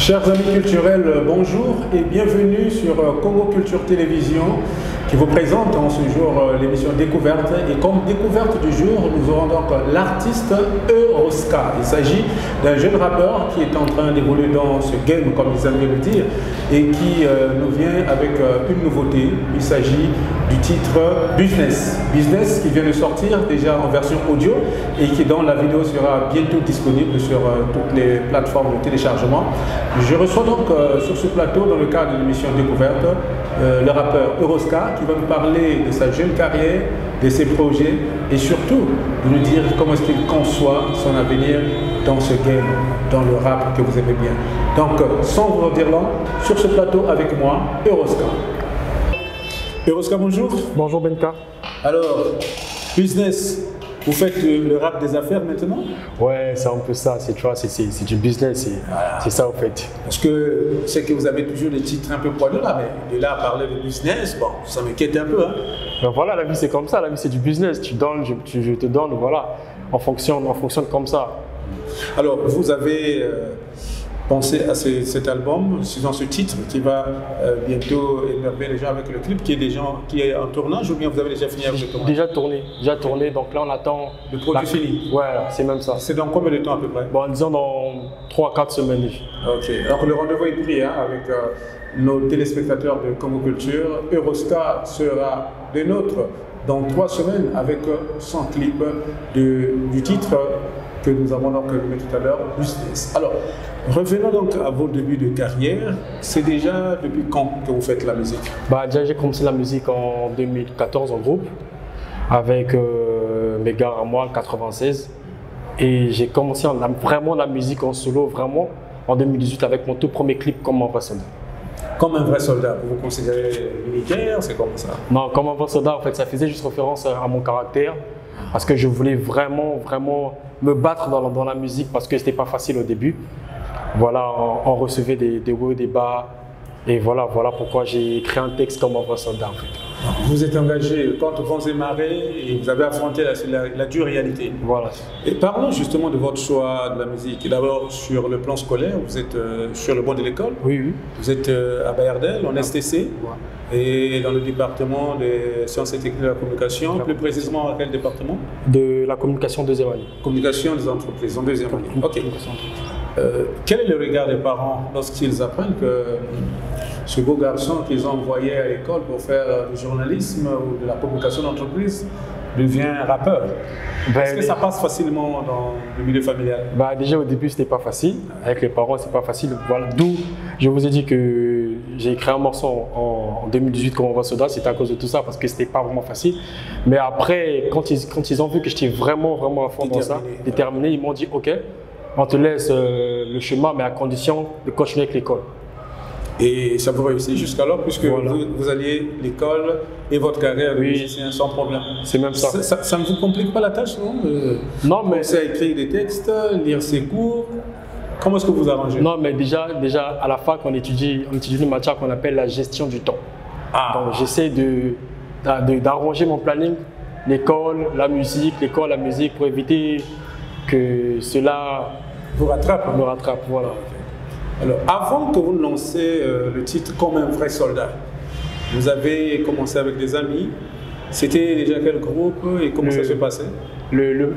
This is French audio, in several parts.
Chers amis culturels, bonjour et bienvenue sur Congo Culture Télévision qui vous présente en ce jour l'émission Découverte. Et comme découverte du jour, nous aurons donc l'artiste Euroska. Il s'agit d'un jeune rappeur qui est en train d'évoluer dans ce game, comme ils aiment le dire, et qui nous vient avec une nouveauté. Il s'agit du titre Business. Business qui vient de sortir déjà en version audio et qui, dont la vidéo sera bientôt disponible sur toutes les plateformes de téléchargement. Je reçois donc sur ce plateau, dans le cadre de l'émission Découverte, le rappeur Euroska qui va nous parler de sa jeune carrière, de ses projets et surtout de nous dire comment est-ce qu'il conçoit son avenir dans ce game, dans le rap que vous aimez bien. Donc, sans vous en dire long, sur ce plateau avec moi, Euroska. Euroska, bonjour. Bonjour Benka. Alors, Business, vous faites le rap des affaires maintenant? Ouais, c'est un peu ça, c'est du business, c'est ça en fait. Parce que c'est que vous avez toujours des titres un peu poilus là, mais de là à parler de business, bon, ça m'inquiète un peu. Hein. Ben voilà, la vie c'est comme ça, la vie c'est du business, tu donnes, je te donne, voilà, on fonctionne comme ça. Alors, vous avez pensé à cet album, dans ce titre qui va bientôt émerveiller les gens avec le clip qui est en tournage, ou bien vous avez déjà fini avec le tournage? Déjà tourné, donc là on attend… Le produit fini? Ouais, c'est même ça. C'est dans combien de temps à peu près? Bon, disons dans 3 à 4 semaines. Ok, alors le rendez-vous est pris hein, avec nos téléspectateurs de Congo Culture. Euroska sera des nôtres dans 3 semaines avec son clip du titre que nous avons donc vu tout à l'heure, Business. Alors, revenons donc à vos débuts de carrière. C'est déjà depuis quand que vous faites la musique? Bah, déjà, j'ai commencé la musique en 2014 en groupe, avec mes gars à moi, en 96. Et j'ai commencé vraiment la musique en solo, vraiment, en 2018, avec mon tout premier clip comme un vrai soldat. Comme un vrai soldat, vous vous considérez militaire, c'est comme ça? Non, comme un vrai soldat, en fait, ça faisait juste référence à mon caractère, parce que je voulais vraiment me battre dans la musique, parce que c'était pas facile au début. Voilà, on recevait des hauts et des bas, et voilà pourquoi j'ai écrit un texte comme un vrai soldat, en fait. Vous êtes engagé contre vents et marées et vous avez affronté la dure réalité. Voilà. Et parlons justement de votre choix de la musique. D'abord, sur le plan scolaire, vous êtes sur le banc de l'école. Oui. Vous êtes à Bayardel, en STC, et dans le département des sciences et techniques de la communication. Plus précisément, à quel département? De la communication deuxième année. Communication des entreprises, en deuxième année. Ok. Quel est le regard des parents lorsqu'ils apprennent que ce beau garçon qu'ils ont envoyé à l'école pour faire du journalisme ou de la communication d'entreprise devient rappeur? Est-ce que ça passe facilement dans le milieu familial? Bah, déjà au début c'était pas facile, avec les parents c'est pas facile, voilà. D'où je vous ai dit que j'ai écrit un morceau en 2018 comme on voit Soda, c'était à cause de tout ça parce que c'était pas vraiment facile. Mais après quand ils ont vu que j'étais vraiment à fond dans ça, déterminé, ils m'ont dit ok, on te laisse le chemin mais à condition de continuer avec l'école. Et ça vous réussit jusqu'alors, puisque voilà. vous alliez l'école et votre carrière de musicien sans problème. C'est même ça. Ça ne vous complique pas la tâche, non? Non, mais… Commencer à écrire des textes, lire ses cours. Comment est-ce que vous arrangez? Non, mais déjà à la fac, on étudie une matière qu'on appelle la gestion du temps. Donc j'essaie d'arranger mon planning, l'école, la musique, pour éviter que cela me rattrape. Voilà. Alors, avant que vous ne lanciez le titre Comme un vrai soldat, vous avez commencé avec des amis. C'était déjà quel groupe et comment ça se passait? Le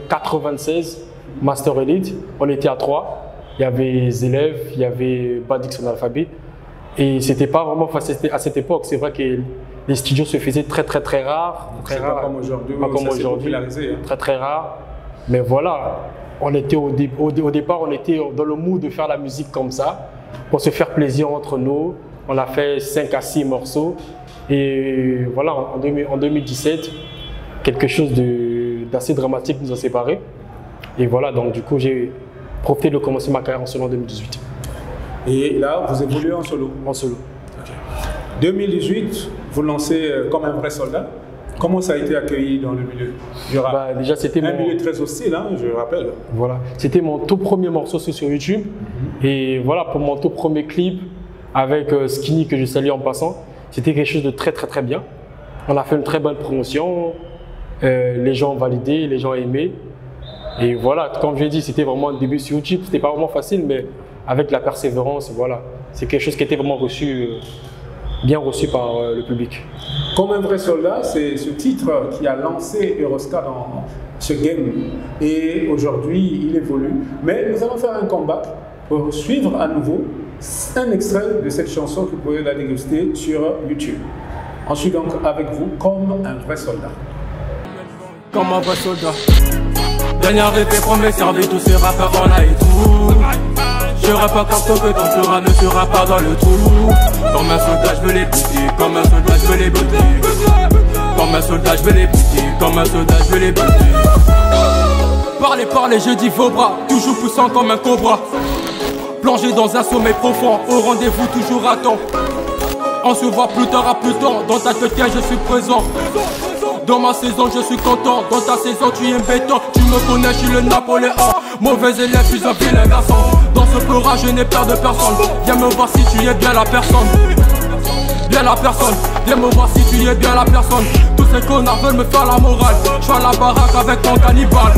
96, Master Elite, on était à 3. Il y avait les élèves, il y avait Badix en alphabet. Et c'était pas vraiment facile à cette époque. C'est vrai que les studios se faisaient très rares. Pas comme aujourd'hui. Pas comme aujourd'hui. Très rare. Mais voilà. On était au départ, on était dans le mood de faire la musique comme ça, pour se faire plaisir entre nous. On a fait 5 à 6 morceaux. Et voilà, en 2017, quelque chose d'assez dramatique nous a séparés. Et voilà, donc du coup, j'ai profité de commencer ma carrière en solo en 2018. Et là, vous évoluez en solo? En solo. Okay. 2018, vous lancez Comme un vrai soldat. Comment ça a été accueilli dans le milieu du rap? Bah, déjà, c'était milieu très hostile, hein, je rappelle. Voilà, c'était mon tout premier morceau sur YouTube. Et voilà, pour mon tout premier clip avec Skinny que je salue en passant, c'était quelque chose de très bien. On a fait une très bonne promotion, les gens ont validé, les gens ont aimé. Et voilà, comme je l'ai dit, c'était vraiment un début sur YouTube, c'était pas vraiment facile, mais avec la persévérance, voilà. C'est quelque chose qui était vraiment reçu, bien reçu par le public. Comme un vrai soldat, c'est ce titre qui a lancé Euroscar dans ce game. Et aujourd'hui, il évolue. Mais nous allons faire un comeback pour suivre à nouveau un extrait de cette chanson que vous pouvez la déguster sur YouTube. On suit donc avec vous comme un vrai soldat. Comme un vrai soldat. Dernière épée pour me servir tous ces rappeurs en a et tout. Je serai pas comme toi que ton sera ne sera pas dans le trou. Comme un soldat je veux les buter, comme un soldat je veux les buter. Comme un soldat je veux les buter, comme un soldat je veux les buter. Parlez, je dis vos bras, toujours poussant comme un cobra. Plongé dans un sommeil profond, au rendez-vous toujours à temps. On se voit plus tard à plus tard, dans ta tête je suis présent. Dans ma saison je suis content, dans ta saison tu es béton. Tu me connais, je suis le Napoléon. Mauvais élève, je suis un vilain garçon. Dans ce peur, je n'ai peur de personne. Viens me voir si tu es bien la personne. Bien la personne, viens me voir si tu es bien la personne. Tous ces connards veulent me faire la morale. Je suis à la baraque avec mon cannibale.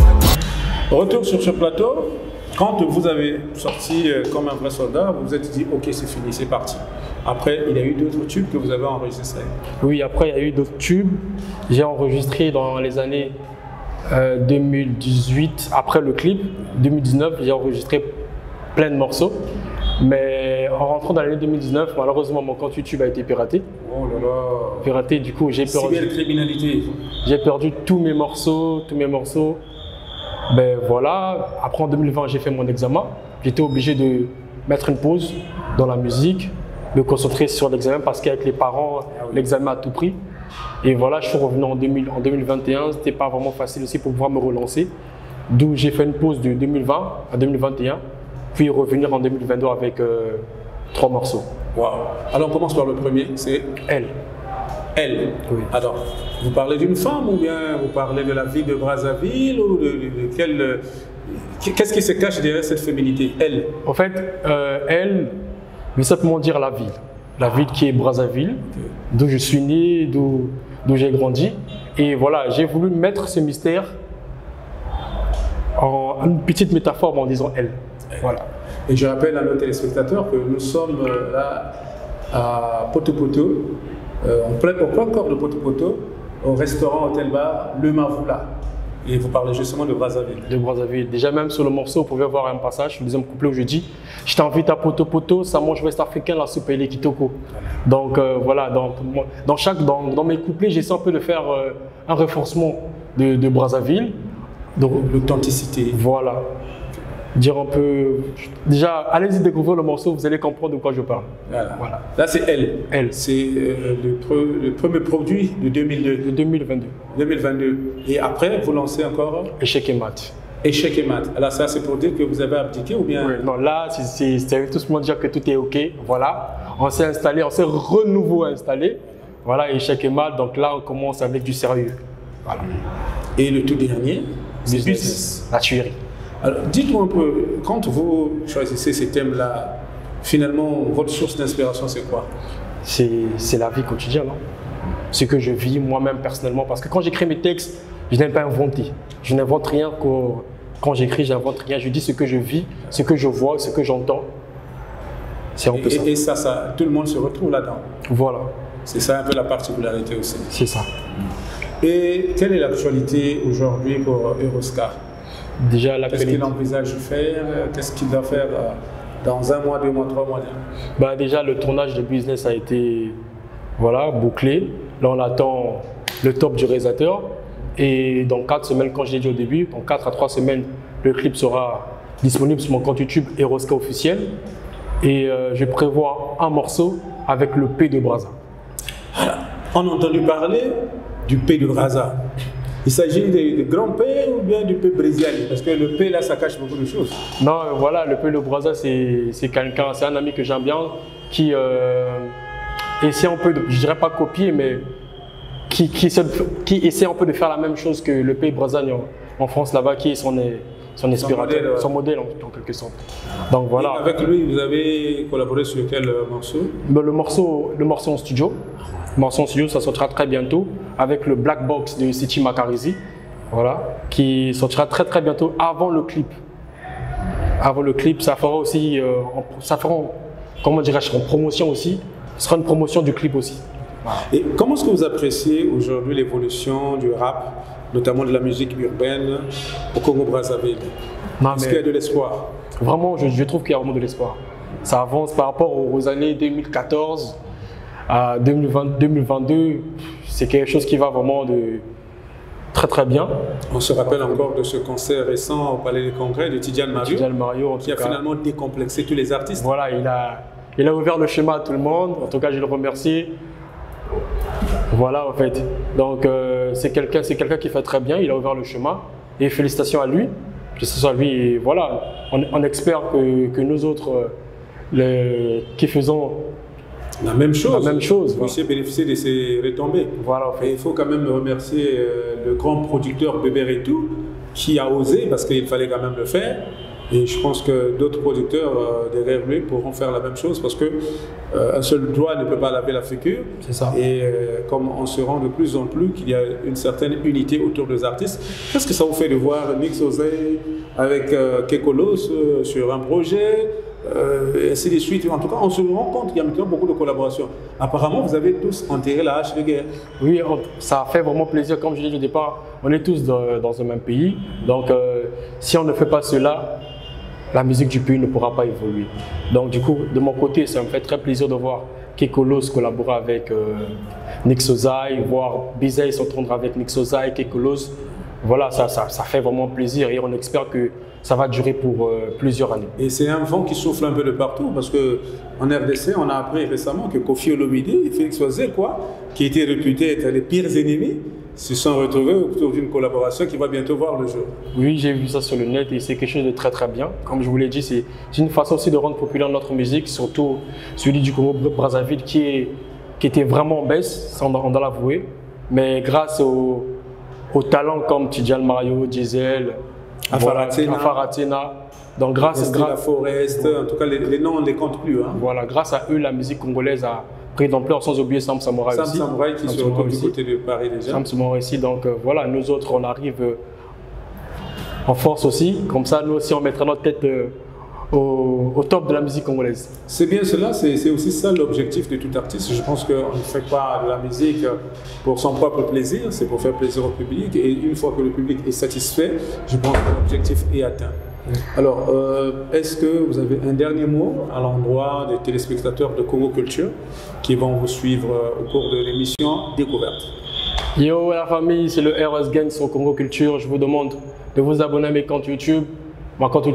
Retour sur ce plateau. Quand vous avez sorti comme un vrai soldat, vous vous êtes dit ok c'est fini, c'est parti. Après il y a eu d'autres tubes que vous avez enregistrés. Oui, après il y a eu d'autres tubes. J'ai enregistré dans les années 2018, après le clip. 2019, j'ai enregistré plein de morceaux. Mais en rentrant dans l'année 2019, malheureusement mon compte YouTube a été piraté. Oh là là. Piraté, du coup j'ai perdu. Cybercriminalité. J'ai perdu tous mes morceaux. Ben voilà, après en 2020 j'ai fait mon examen, j'étais obligé de mettre une pause dans la musique, me concentrer sur l'examen parce qu'avec les parents, l'examen a tout pris. Et voilà, je suis revenu en 2021, c'était pas vraiment facile aussi pour pouvoir me relancer. D'où j'ai fait une pause de 2020 à 2021, puis revenir en 2022 avec 3 morceaux. Wow. Alors on commence par le premier, c'est Elle. Elle. Oui. Alors, vous parlez d'une femme ou bien vous parlez de la ville de Brazzaville ou de quelle... Qu'est-ce qui se cache derrière cette féminité, elle? En fait, elle veut simplement dire la ville. La ville qui est Brazzaville, d'où je suis né, d'où j'ai grandi. Et voilà, j'ai voulu mettre ce mystère en une petite métaphore en disant elle. Voilà. Et je rappelle à nos téléspectateurs que nous sommes là à Poto-Poto, au plein corps de Poto-Poto, au restaurant Hôtel-Bar Le Mavoula. Et vous parlez justement de Brazzaville. De Brazzaville. Déjà même sur le morceau, vous pouvez voir un passage, le deuxième couplet où je dis « Je t'invite à Poto-Poto, ça mange ouest africain, la soupe et les kitoko ». Donc voilà, dans mes couplets, j'essaie un peu de faire un renforcement de Brazzaville. L'authenticité. Voilà. Dire un peu... Déjà, allez-y découvrir le morceau, vous allez comprendre de quoi je parle. Voilà. Là, c'est elle. Elle. C'est le premier produit de 2002. De 2022. 2022. Et après, vous lancez encore Échec et mat. Échec et mat. Alors ça, c'est pour dire que vous avez abdiqué ou bien? Oui, non, là, c'est tout ce monde dire que tout est OK. Voilà. On s'est installé, on s'est renouveau installé. Voilà, échec et mat. Donc là, on commence avec du sérieux. Voilà. Et le tout dernier, c'est business. La tuerie. Alors, dites-moi un peu, quand vous choisissez ces thèmes-là, finalement, votre source d'inspiration, c'est quoi? C'est la vie quotidienne. Hein. Ce que je vis moi-même personnellement. Parce que quand j'écris mes textes, je n'aime pas inventer. Je n'invente rien quand j'écris, j'invente rien. Je dis ce que je vis, ce que je vois, ce que j'entends. C'est un peu ça. Et ça, tout le monde se retrouve là-dedans. Voilà. C'est ça un peu la particularité aussi. C'est ça. Et quelle est l'actualité aujourd'hui pour Euroscar? Déjà, qu'est-ce qu'il envisage de faire? Qu'est-ce qu'il va faire dans 1 mois, 2 mois, 3 mois? Bah déjà, le tournage de business a été bouclé. Là, on attend le top du réalisateur. Et dans 4 semaines, comme je l'ai dit au début, dans 4 à 3 semaines, le clip sera disponible sur mon compte YouTube Euroscar officiel. Et je prévois un morceau avec le P de Brazza. On a entendu parler du P de Brazza. Il s'agit de grand P ou bien du P brésilien? Parce que le P là, ça cache beaucoup de choses. Non, voilà, le P de Brazza, c'est quelqu'un, c'est un ami que j'aime bien, qui essaie un peu de, je dirais pas copier, mais qui essaie un peu de faire la même chose que le P Brazza en France là-bas, qui est son inspirateur, son modèle en quelque sorte. Donc voilà. Et avec lui, vous avez collaboré sur quel morceau? Le morceau en studio. Le morceau en studio, ça sortira très bientôt avec le Black Box de Siti Makarizi, voilà, qui sortira très bientôt avant le clip. Avant le clip, ça fera aussi, comment dirais-je, en promotion aussi. Ce sera une promotion du clip aussi. Voilà. Et comment est-ce que vous appréciez aujourd'hui l'évolution du rap, notamment de la musique urbaine au Congo-Brazzaville? Est-ce qu'il y a de l'espoir? Vraiment, je trouve qu'il y a vraiment de l'espoir. Ça avance par rapport aux années 2014 à 2022. C'est quelque chose qui va vraiment très très bien. On se rappelle encore de ce concert récent au Palais des Congrès de Tidiane Mario, qui a finalement décomplexé tous les artistes. Voilà, il a ouvert le schéma à tout le monde. En tout cas, je le remercie. Voilà, en fait. Donc, c'est quelqu'un qui fait très bien. Il a ouvert le chemin. Et félicitations à lui. Félicitations à lui. Et voilà, on espère que nous autres, qui faisons la même chose, vous puissiez bénéficier de ces retombées. Voilà, en fait. Et il faut quand même remercier le grand producteur Bébé Retou qui a osé, parce qu'il fallait quand même le faire. Et je pense que d'autres producteurs derrière lui pourront faire la même chose, parce qu'un seul doigt ne peut pas laver la figure. C'est ça. Et comme on se rend de plus en plus qu'il y a une certaine unité autour des artistes, qu'est-ce que ça vous fait de voir Nix Oseille avec Kekolos sur un projet, et ainsi de suite? En tout cas, on se rend compte qu'il y a maintenant beaucoup de collaborations. Apparemment, vous avez tous enterré la hache de guerre. Oui, ça fait vraiment plaisir. Comme je l'ai dit au départ, on est tous dans un même pays. Donc, si on ne fait pas cela, la musique du pays ne pourra pas évoluer. Donc, du coup, de mon côté, ça me fait très plaisir de voir Kekolos collaborer avec Nix Oseille, voir Bizeille s'entendre avec Nix Oseille, Kekolos. Voilà, ça fait vraiment plaisir et on espère que ça va durer pour plusieurs années. Et c'est un vent qui souffle un peu de partout, parce qu'en RDC, on a appris récemment que Koffi Olomide et Félix Ouzé, qui étaient réputés être les pires ennemis, se sont retrouvés autour d'une collaboration qui va bientôt voir le jour. Oui, j'ai vu ça sur le net et c'est quelque chose de très très bien. Comme je vous l'ai dit, c'est une façon aussi de rendre populaire notre musique, surtout celui du Congo-Brazzaville qui était vraiment en baisse, on doit l'avouer. Mais grâce aux talents comme Tidiane Mario, Diesel, Afaratina. Donc grâce la Forest, en tout cas les noms on ne les compte plus. Hein. Voilà, grâce à eux, la musique congolaise a pris d'ampleur, sans oublier Sam Samouraï aussi. Sam Samouraï qui se retrouve du côté de Paris déjà. Sam Samouraï ici, donc voilà, nous autres on arrive en force aussi. Comme ça, nous aussi on mettra notre tête au top de la musique congolaise. C'est bien cela, c'est aussi ça l'objectif de tout artiste. Je pense qu'on ne fait pas de la musique pour son propre plaisir, c'est pour faire plaisir au public. Et une fois que le public est satisfait, je pense que l'objectif est atteint. Alors, est-ce que vous avez un dernier mot à l'endroit des téléspectateurs de Congo Culture qui vont vous suivre au cours de l'émission Découverte? Yo la famille, c'est le RS Gang sur Congo Culture. Je vous demande de vous abonner à mes comptes YouTube. Mon compte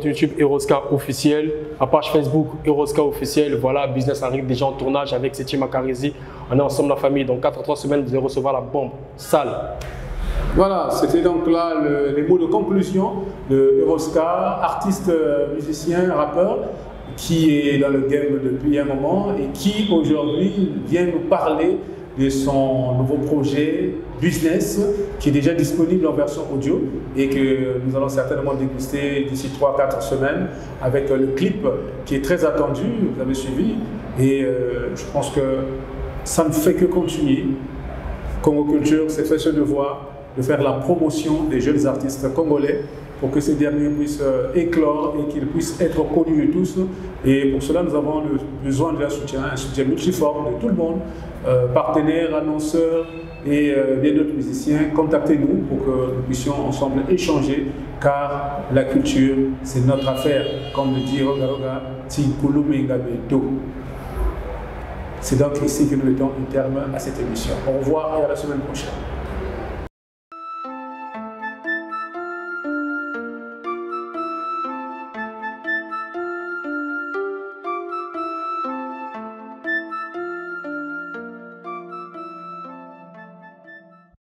YouTube Eroska officiel, ma page Facebook Eroska officiel. Voilà, business arrive déjà en tournage avec Seti Makarizi. On est ensemble la famille, donc 4 à 3 semaines, vous allez recevoir la bombe sale. Voilà, c'était donc là les mots de conclusion de Eroska, artiste, musicien, rappeur, qui est dans le game depuis un moment et qui aujourd'hui vient nous parler de son nouveau projet Business, qui est déjà disponible en version audio et que nous allons certainement déguster d'ici 3-4 semaines avec le clip qui est très attendu, vous avez suivi, et je pense que ça ne fait que continuer. Congo Culture s'est fait ce devoir de faire la promotion des jeunes artistes congolais pour que ces derniers puissent éclore et qu'ils puissent être connus de tous. Et pour cela, nous avons besoin d'un soutien, un soutien multiforme de tout le monde, partenaires, annonceurs et bien d'autres musiciens. Contactez-nous pour que nous puissions ensemble échanger, car la culture, c'est notre affaire, comme le dit Rogaroga Tinkulu Mengabeto. C'est donc ici que nous mettons un terme à cette émission. Au revoir et à la semaine prochaine.